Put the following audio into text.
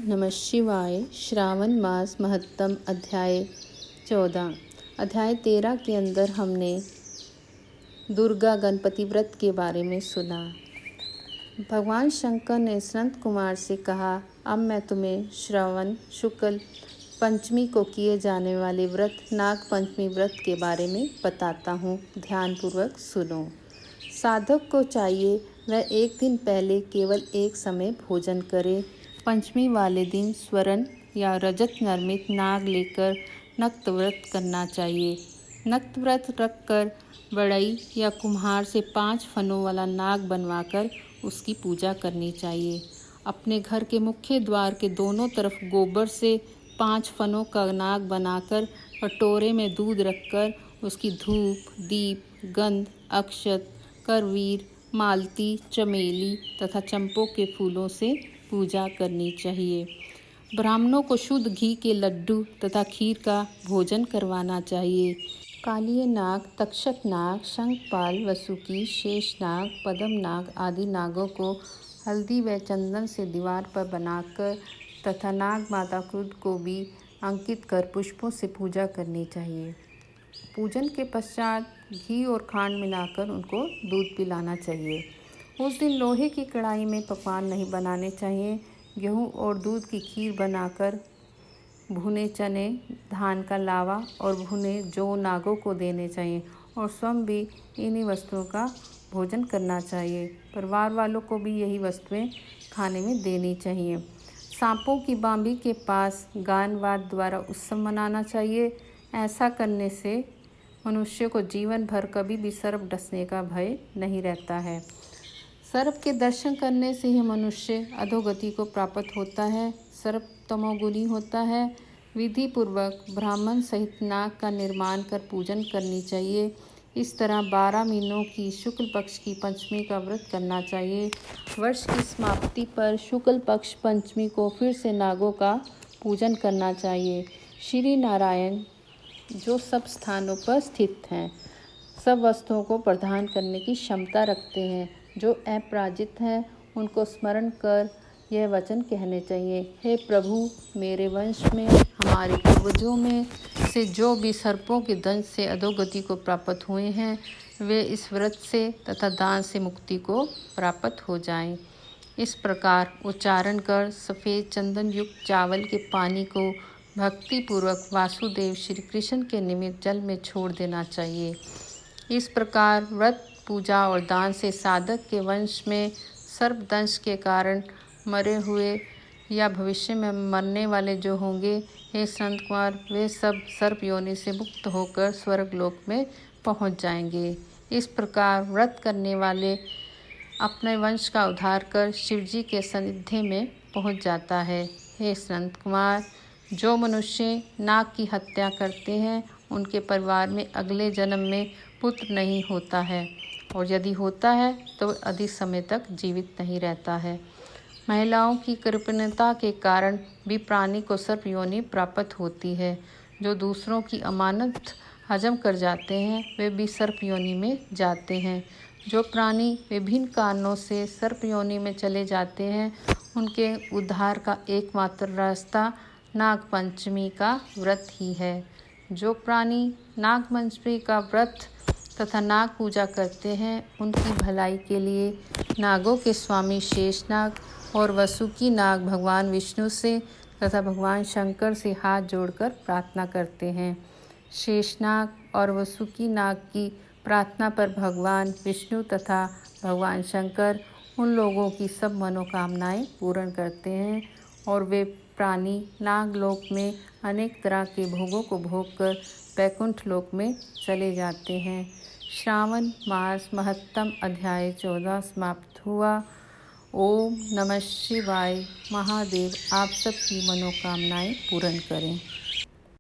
नमः शिवाय। श्रावण मास महत्तम अध्याय 14। अध्याय 13 के अंदर हमने दुर्गा गणपति व्रत के बारे में सुना। भगवान शंकर ने संत कुमार से कहा, अब मैं तुम्हें श्रावण शुक्ल पंचमी को किए जाने वाले व्रत नाग पंचमी व्रत के बारे में बताता हूँ। ध्यानपूर्वक सुनो। साधक को चाहिए वह एक दिन पहले केवल एक समय भोजन करे। पंचमी वाले दिन स्वर्ण या रजत निर्मित नाग लेकर नक्त व्रत करना चाहिए। नक्त व्रत रखकर बढ़ई या कुम्हार से 5 फनों वाला नाग बनवाकर उसकी पूजा करनी चाहिए। अपने घर के मुख्य द्वार के दोनों तरफ गोबर से 5 फनों का नाग बनाकर कटोरे में दूध रखकर उसकी धूप, दीप, गंध, अक्षत, करवीर, मालती, चमेली तथा चंपों के फूलों से पूजा करनी चाहिए। ब्राह्मणों को शुद्ध घी के लड्डू तथा खीर का भोजन करवाना चाहिए। कालिय नाग, तक्षक नाग, शंखपाल, वसुकी, शेषनाग, पद्मनाग आदि नागों को हल्दी व चंदन से दीवार पर बनाकर तथा नाग माता क्रुद्ध को भी अंकित कर पुष्पों से पूजा करनी चाहिए। पूजन के पश्चात घी और खांड मिलाकर उनको दूध पिलाना चाहिए। उस दिन लोहे की कढ़ाई में पकवान नहीं बनाने चाहिए। गेहूं और दूध की खीर बनाकर भुने चने, धान का लावा और भुने जौ नागों को देने चाहिए और स्वयं भी इन्हीं वस्तुओं का भोजन करना चाहिए। परिवार वालों को भी यही वस्तुएं खाने में देनी चाहिए। सांपों की बांबी के पास गान वाद द्वारा उत्सव मनाना चाहिए। ऐसा करने से मनुष्य को जीवन भर कभी भी सर्प डसने का भय नहीं रहता है। सर्प के दर्शन करने से ही मनुष्य अधोगति को प्राप्त होता है। सर्प तमोगुणी होता है। विधि पूर्वक ब्राह्मण सहित नाग का निर्माण कर पूजन करनी चाहिए। इस तरह 12 महीनों की शुक्ल पक्ष की पंचमी का व्रत करना चाहिए। वर्ष की समाप्ति पर शुक्ल पक्ष पंचमी को फिर से नागों का पूजन करना चाहिए। श्री नारायण जो सब स्थानों पर स्थित हैं, सब वस्तुओं को प्रदान करने की क्षमता रखते हैं, जो अपराजित हैं, उनको स्मरण कर यह वचन कहने चाहिए, हे प्रभु, मेरे वंश में हमारे पूर्वजों में से जो भी सर्पों के दंश से अधोगति को प्राप्त हुए हैं, वे इस व्रत से तथा दान से मुक्ति को प्राप्त हो जाएं। इस प्रकार उच्चारण कर सफ़ेद चंदन युक्त चावल के पानी को भक्तिपूर्वक वासुदेव श्री कृष्ण के निमित्त जल में छोड़ देना चाहिए। इस प्रकार व्रत, पूजा और दान से साधक के वंश में सर्पदंश के कारण मरे हुए या भविष्य में मरने वाले जो होंगे, हे संत कुमार, वे सब सर्प योनि से मुक्त होकर स्वर्गलोक में पहुंच जाएंगे। इस प्रकार व्रत करने वाले अपने वंश का उद्धार कर शिवजी के सानिध्य में पहुंच जाता है। हे संत कुमार, जो मनुष्य नाग की हत्या करते हैं, उनके परिवार में अगले जन्म में पुत्र नहीं होता है और यदि होता है तो अधिक समय तक जीवित नहीं रहता है। महिलाओं की कृपणता के कारण भी प्राणी को सर्प योनि प्राप्त होती है। जो दूसरों की अमानत हजम कर जाते हैं, वे भी सर्प योनि में जाते हैं। जो प्राणी विभिन्न कारणों से सर्प योनि में चले जाते हैं, उनके उद्धार का एकमात्र रास्ता नागपंचमी का व्रत ही है। जो प्राणी नागपंचमी का व्रत तथा नाग पूजा करते हैं, उनकी भलाई के लिए नागों के स्वामी शेषनाग और वसुकी नाग भगवान विष्णु से तथा भगवान शंकर से हाथ जोड़कर प्रार्थना करते हैं। शेषनाग और वसुकी नाग की प्रार्थना पर भगवान विष्णु तथा भगवान शंकर उन लोगों की सब मनोकामनाएं पूर्ण करते हैं और वे प्राणी नागलोक में अनेक तरह के भोगों को भोग कर वैकुंठ लोक में चले जाते हैं। श्रावण मास महत्तम अध्याय 14 समाप्त हुआ। ओम नमः शिवाय। महादेव आप सबकी मनोकामनाएं पूर्ण करें।